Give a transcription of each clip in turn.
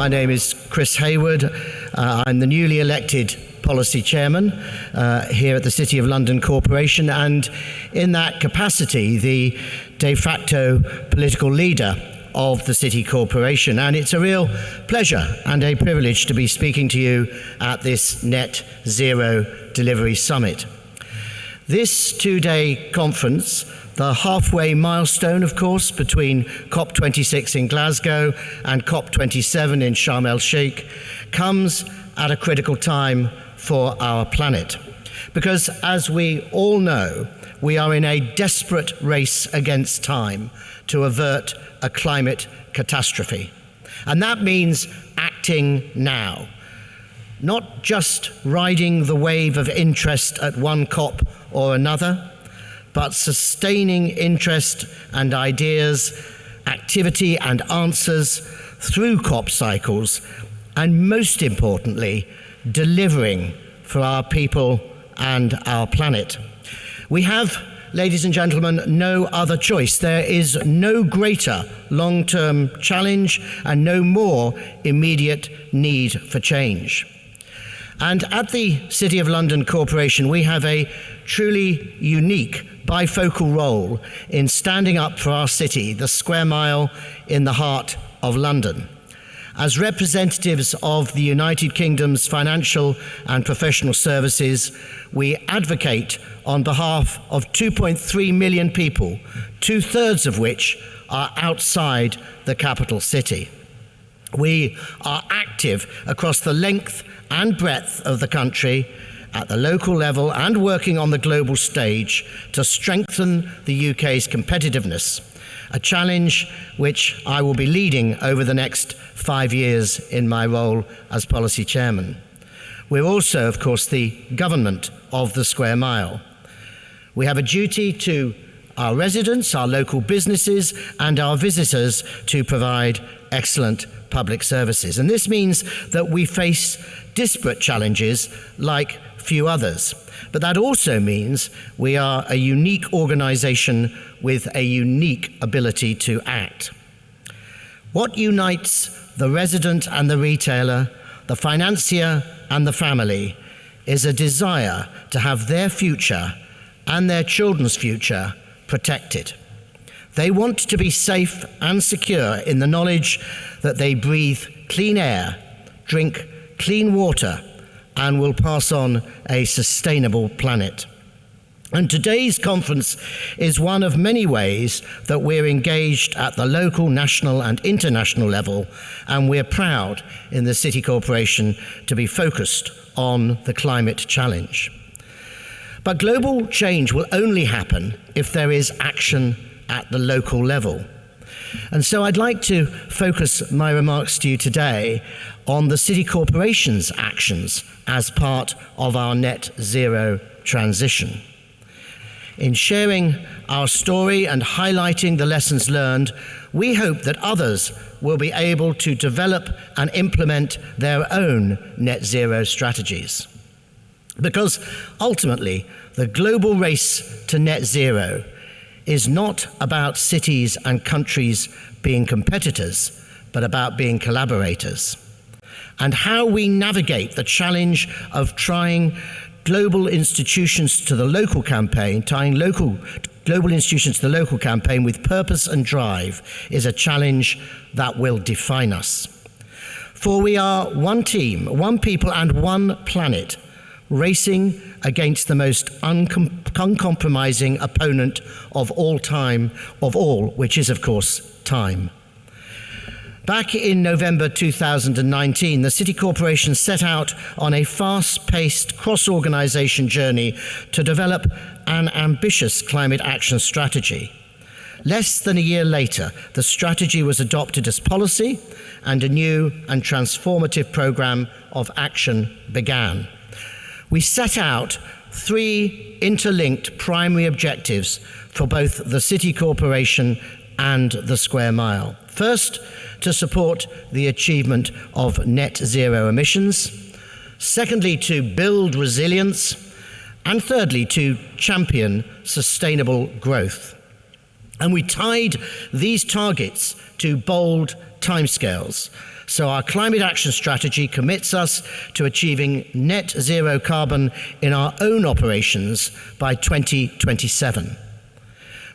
My name is Chris Hayward. I'm the newly elected Policy Chairman here at the City of London Corporation, and in that capacity, the de facto political leader of the City Corporation. And it's a real pleasure and a privilege to be speaking to you at this Net Zero Delivery Summit. This two-day conference, the halfway milestone, of course, between COP26 in Glasgow and COP27 in Sharm el-Sheikh, comes at a critical time for our planet. Because, as we all know, we are in a desperate race against time to avert a climate catastrophe. And that means acting now. Not just riding the wave of interest at one COP or another, but sustaining interest and ideas, activity and answers through COP cycles, and most importantly, delivering for our people and our planet. We have, ladies and gentlemen, no other choice. There is no greater long-term challenge and no more immediate need for change. And at the City of London Corporation, we have a truly unique bifocal role in standing up for our city, the square mile in the heart of London. As representatives of the United Kingdom's financial and professional services, we advocate on behalf of 2.3 million people, 2/3 of which are outside the capital city. We are active across the length and breadth of the country, at the local level and working on the global stage to strengthen the UK's competitiveness, a challenge which I will be leading over the next 5 years in my role as Policy Chairman. We're also, of course, the government of the Square Mile. We have a duty to our residents, our local businesses, and our visitors to provide excellent public services. And this means that we face disparate challenges like few others. But that also means we are a unique organisation with a unique ability to act. What unites the resident and the retailer, the financier and the family, is a desire to have their future and their children's future protected. They want to be safe and secure in the knowledge that they breathe clean air, drink clean water, and will pass on a sustainable planet. And today's conference is one of many ways that we're engaged at the local, national and international level, and we're proud in the City Corporation to be focused on the climate challenge. But global change will only happen if there is action at the local level. And so I'd like to focus my remarks to you today on the City Corporation's actions as part of our net zero transition. In sharing our story and highlighting the lessons learned, we hope that others will be able to develop and implement their own net zero strategies. Because ultimately, the global race to net zero is not about cities and countries being competitors, but about being collaborators. And how we navigate the challenge of tying global institutions to the local campaign, global institutions to the local campaign with purpose and drive is a challenge that will define us. For we are one team, one people and one planet, racing against the most uncompromising opponent of all time, which is, of course, time. Back in November 2019, the City Corporation set out on a fast-paced cross-organisation journey to develop an ambitious climate action strategy. Less than a year later, the strategy was adopted as policy and a new and transformative programme of action began. We set out 3 interlinked primary objectives for both the City Corporation and the Square Mile. First, to support the achievement of net zero emissions. Secondly, to build resilience. And thirdly, to champion sustainable growth. And we tied these targets to bold timescales. So our climate action strategy commits us to achieving net zero carbon in our own operations by 2027.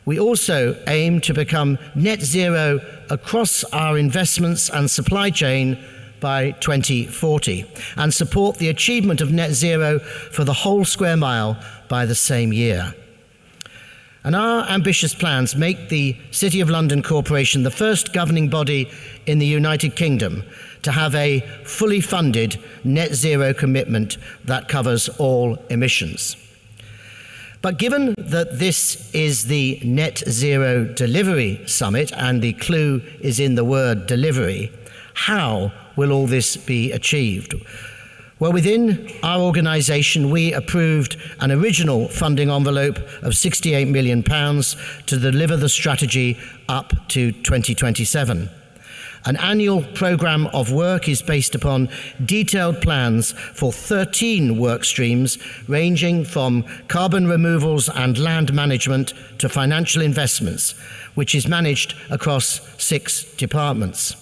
We also aim to become net zero across our investments and supply chain by 2040 and support the achievement of net zero for the whole square mile by the same year. And our ambitious plans make the City of London Corporation the first governing body in the United Kingdom to have a fully funded net zero commitment that covers all emissions. But given that this is the Net Zero Delivery Summit, and the clue is in the word delivery, how will all this be achieved? Well, within our organisation, we approved an original funding envelope of £68 million to deliver the strategy up to 2027. An annual programme of work is based upon detailed plans for 13 work streams, ranging from carbon removals and land management to financial investments, which is managed across 6 departments.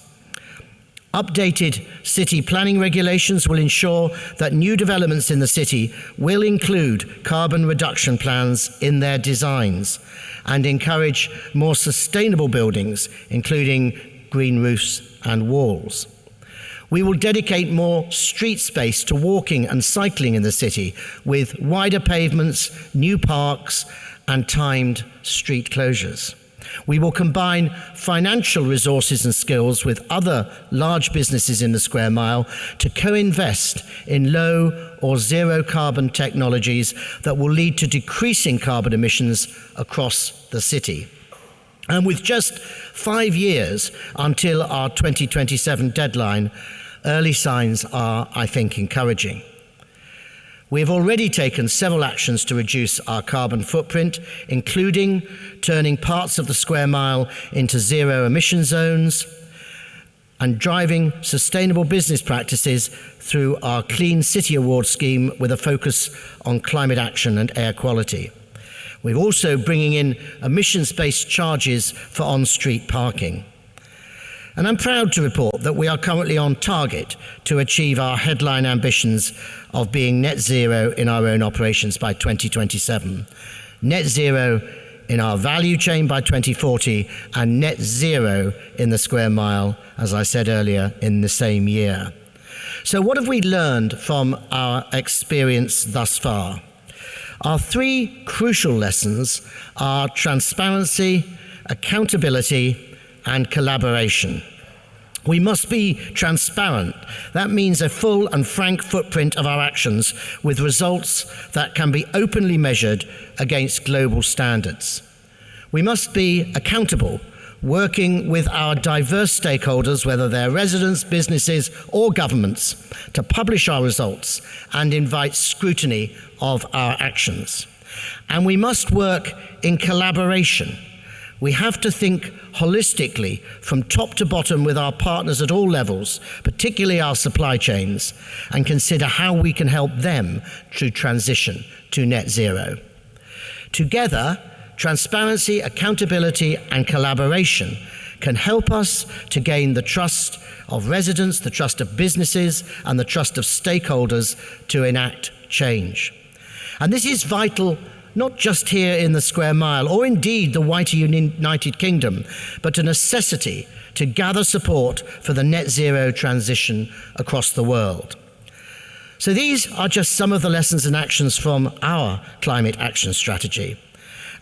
Updated city planning regulations will ensure that new developments in the city will include carbon reduction plans in their designs and encourage more sustainable buildings, including green roofs and walls. We will dedicate more street space to walking and cycling in the city with wider pavements, new parks, and timed street closures. We will combine financial resources and skills with other large businesses in the square mile to co-invest in low or zero carbon technologies that will lead to decreasing carbon emissions across the city. And with just 5 years until our 2027 deadline, early signs are, I think, encouraging. We have already taken several actions to reduce our carbon footprint, including turning parts of the square mile into zero emission zones and driving sustainable business practices through our Clean City Award scheme with a focus on climate action and air quality. We're also bringing in emissions-based charges for on-street parking. And I'm proud to report that we are currently on target to achieve our headline ambitions of being net zero in our own operations by 2027, net zero in our value chain by 2040, and net zero in the square mile, as I said earlier, in the same year. So what have we learned from our experience thus far? Our 3 crucial lessons are transparency, accountability, and collaboration. We must be transparent. That means a full and frank footprint of our actions with results that can be openly measured against global standards. We must be accountable, working with our diverse stakeholders, whether they're residents, businesses, or governments, to publish our results and invite scrutiny of our actions. And we must work in collaboration. We have to think holistically from top to bottom with our partners at all levels, particularly our supply chains, and consider how we can help them to transition to net zero. Together, transparency, accountability, and collaboration can help us to gain the trust of residents, the trust of businesses, and the trust of stakeholders to enact change. And this is vital not just here in the square mile, or indeed the wider United Kingdom, but a necessity to gather support for the net zero transition across the world. So these are just some of the lessons and actions from our climate action strategy.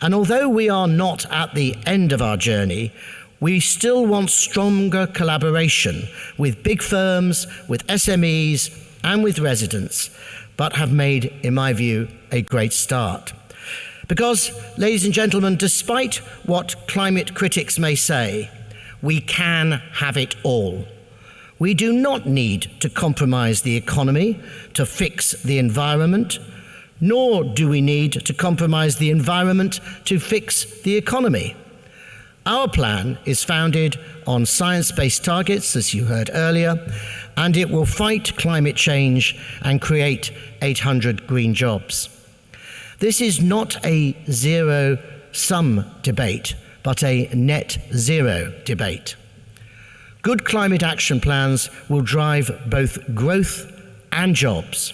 And although we are not at the end of our journey, we still want stronger collaboration with big firms, with SMEs, and with residents, but have made, in my view, a great start. Because, ladies and gentlemen, despite what climate critics may say, we can have it all. We do not need to compromise the economy to fix the environment, nor do we need to compromise the environment to fix the economy. Our plan is founded on science-based targets, as you heard earlier, and it will fight climate change and create 800 green jobs. This is not a zero-sum debate, but a net zero debate. Good climate action plans will drive both growth and jobs.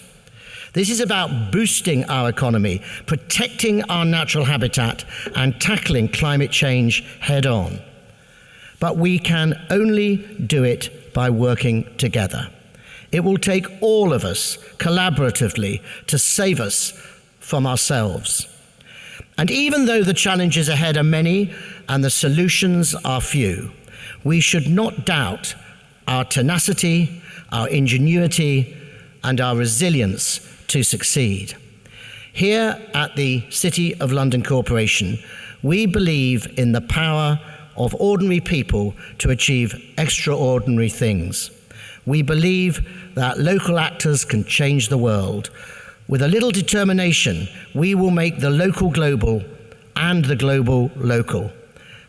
This is about boosting our economy, protecting our natural habitat, and tackling climate change head on. But we can only do it by working together. It will take all of us collaboratively to save us from ourselves. And even though the challenges ahead are many and the solutions are few, we should not doubt our tenacity, our ingenuity, and our resilience to succeed. Here at the City of London Corporation, we believe in the power of ordinary people to achieve extraordinary things. We believe that local actors can change the world. With a little determination, we will make the local global and the global local.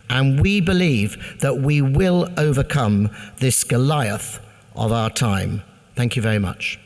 And we believe that we will overcome this Goliath of our time. Thank you very much.